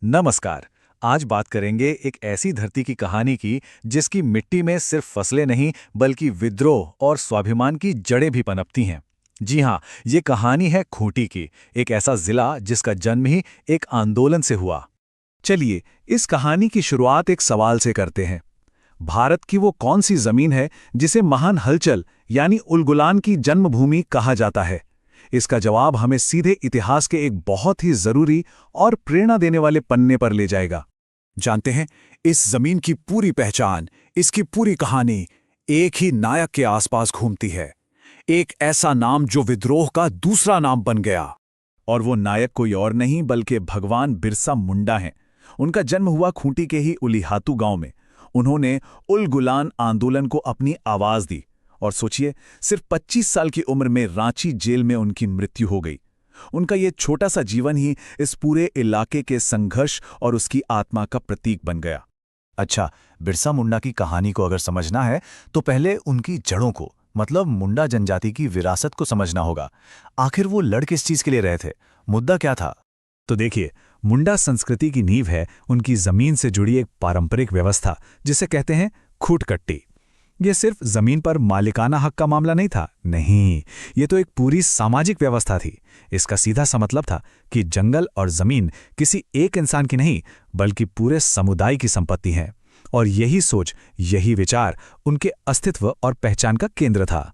नमस्कार। आज बात करेंगे एक ऐसी धरती की कहानी की जिसकी मिट्टी में सिर्फ फसलें नहीं बल्कि विद्रोह और स्वाभिमान की जड़ें भी पनपती हैं। जी हाँ, ये कहानी है खूंटी की, एक ऐसा जिला जिसका जन्म ही एक आंदोलन से हुआ। चलिए, इस कहानी की शुरुआत एक सवाल से करते हैं। भारत की वो कौन सी जमीन है जिसे महान हलचल यानी उलगुलान की जन्मभूमि कहा जाता है? इसका जवाब हमें सीधे इतिहास के एक बहुत ही जरूरी और प्रेरणा देने वाले पन्ने पर ले जाएगा। जानते हैं, इस जमीन की पूरी पहचान, इसकी पूरी कहानी एक ही नायक के आसपास घूमती है। एक ऐसा नाम जो विद्रोह का दूसरा नाम बन गया। और वो नायक कोई और नहीं बल्कि भगवान बिरसा मुंडा हैं। उनका जन्म हुआ खूंटी के ही उलीहातू गांव में। उन्होंने उलगुलान आंदोलन को अपनी आवाज दी। और सोचिए, सिर्फ 25 साल की उम्र में रांची जेल में उनकी मृत्यु हो गई। उनका ये छोटा सा जीवन ही इस पूरे इलाके के संघर्ष और उसकी आत्मा का प्रतीक बन गया। अच्छा, बिरसा मुंडा की कहानी को अगर समझना है तो पहले उनकी जड़ों को, मतलब मुंडा जनजाति की विरासत को समझना होगा। आखिर वो लड़ किस चीज के लिए रहे थे? मुद्दा क्या था? तो देखिए, मुंडा संस्कृति की नींव है उनकी जमीन से जुड़ी एक पारंपरिक व्यवस्था जिसे कहते हैं खूटकट्टी। ये सिर्फ जमीन पर मालिकाना हक का मामला नहीं था, नहीं, ये तो एक पूरी सामाजिक व्यवस्था थी। इसका सीधा सा मतलब था कि जंगल और जमीन किसी एक इंसान की नहीं बल्कि पूरे समुदाय की संपत्ति है। और यही सोच, यही विचार उनके अस्तित्व और पहचान का केंद्र था।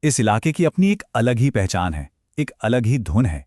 इस इलाके की अपनी एक अलग ही पहचान है, एक अलग ही धुन है।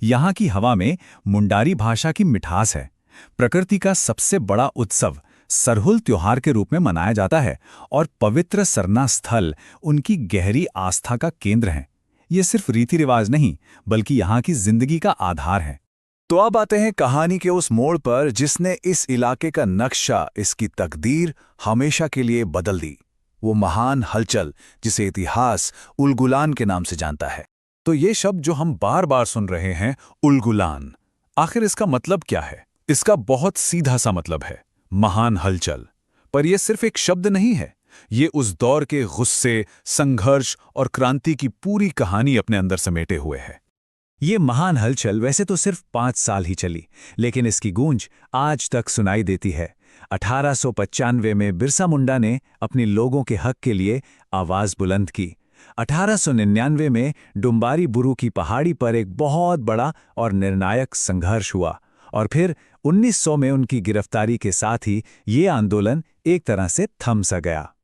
यहाँ की हवा में मुंडारी भाषा की मिठास है। प्रकृति का सबसे बड़ा उत्सव सरहुल त्योहार के रूप में मनाया जाता है और पवित्र सरना स्थल उनकी गहरी आस्था का केंद्र है। ये सिर्फ रीति रिवाज नहीं बल्कि यहाँ की जिंदगी का आधार है। तो अब आते हैं कहानी के उस मोड़ पर जिसने इस इलाके का नक्शा, इसकी तकदीर हमेशा के लिए बदल दी। वो महान हलचल जिसे इतिहास उलगुलान के नाम से जानता है। तो ये शब्द जो हम बार बार सुन रहे हैं, उलगुलान, आखिर इसका मतलब क्या है? इसका बहुत सीधा सा मतलब है महान हलचल। पर यह सिर्फ एक शब्द नहीं है, ये उस दौर के गुस्से, संघर्ष और क्रांति की पूरी कहानी अपने अंदर समेटे हुए है। ये महान हलचल वैसे तो सिर्फ 5 साल ही चली, लेकिन इसकी गूंज आज तक सुनाई देती है। 1895 में बिरसा मुंडा ने अपने लोगों के हक के लिए आवाज बुलंद की। 1899 में डुम्बारी बुरू की पहाड़ी पर एक बहुत बड़ा और निर्णायक संघर्ष हुआ। और फिर 1900 में उनकी गिरफ्तारी के साथ ही ये आंदोलन एक तरह से थम सा गया।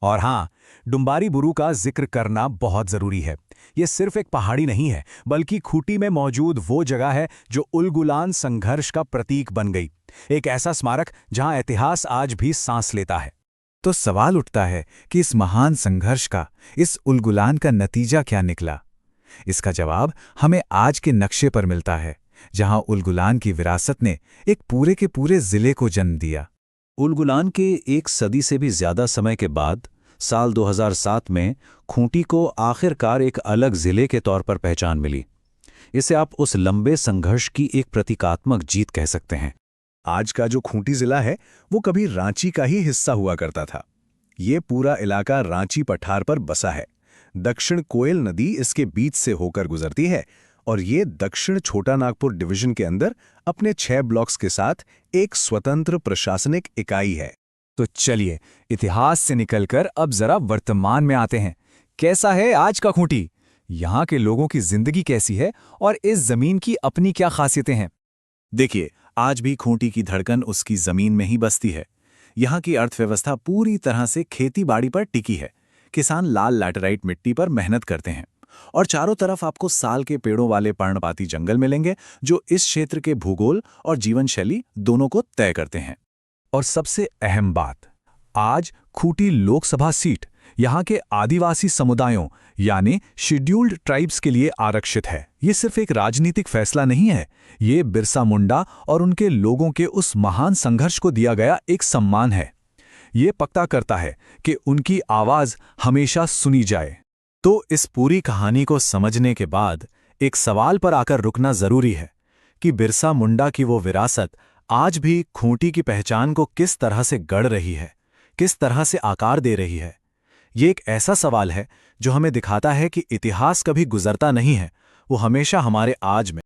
और हाँ, डुम्बारी बुरू का जिक्र करना बहुत जरूरी है। ये सिर्फ एक पहाड़ी नहीं है बल्कि खूंटी में मौजूद वो जगह है जो उलगुलान संघर्ष का प्रतीक बन गई। एक ऐसा स्मारक जहां इतिहास आज भी सांस लेता है। तो सवाल उठता है कि इस महान संघर्ष का, इस उलगुलान का नतीजा क्या निकला? इसका जवाब हमें आज के नक्शे पर मिलता है, जहां उलगुलान की विरासत ने एक पूरे के पूरे जिले को जन्म दिया। उलगुलान के एक सदी से भी ज्यादा समय के बाद साल 2007 में खूंटी को आखिरकार एक अलग जिले के तौर पर पहचान मिली। इसे आप उस लंबे संघर्ष की एक प्रतीकात्मक जीत कह सकते हैं। आज का जो खूंटी जिला है वो कभी रांची का ही हिस्सा हुआ करता था। ये पूरा इलाका रांची पठार पर बसा है। दक्षिण कोयल नदी इसके बीच से होकर गुजरती है और ये दक्षिण छोटा नागपुर डिवीजन के अंदर अपने 6 ब्लॉक्स के साथ एक स्वतंत्र प्रशासनिक इकाई है। तो चलिए, इतिहास से निकलकर अब जरा वर्तमान में आते हैं। कैसा है आज का खूंटी? यहाँ के लोगों की जिंदगी कैसी है और इस जमीन की अपनी क्या खासियतें हैं? देखिए, आज भी खूंटी की धड़कन उसकी जमीन में ही बसती है। यहाँ की अर्थव्यवस्था पूरी तरह से खेती-बाड़ी पर टिकी है। किसान लाल लैटेराइट मिट्टी पर मेहनत करते हैं और चारों तरफ आपको साल के पेड़ों वाले पर्णपाती जंगल मिलेंगे जो इस क्षेत्र के भूगोल और जीवन शैली दोनों को तय करते हैं। और सबसे अहम बात, आज खूंटी लोकसभा सीट यहाँ के आदिवासी समुदायों यानी शेड्यूल्ड ट्राइब्स के लिए आरक्षित है। ये सिर्फ एक राजनीतिक फैसला नहीं है, ये बिरसा मुंडा और उनके लोगों के उस महान संघर्ष को दिया गया एक सम्मान है। ये पक्का करता है कि उनकी आवाज हमेशा सुनी जाए। तो इस पूरी कहानी को समझने के बाद एक सवाल पर आकर रुकना जरूरी है कि बिरसा मुंडा की वो विरासत आज भी खूंटी की पहचान को किस तरह से गढ़ रही है, किस तरह से आकार दे रही है। ये एक ऐसा सवाल है जो हमें दिखाता है कि इतिहास कभी गुजरता नहीं है, वो हमेशा हमारे आज में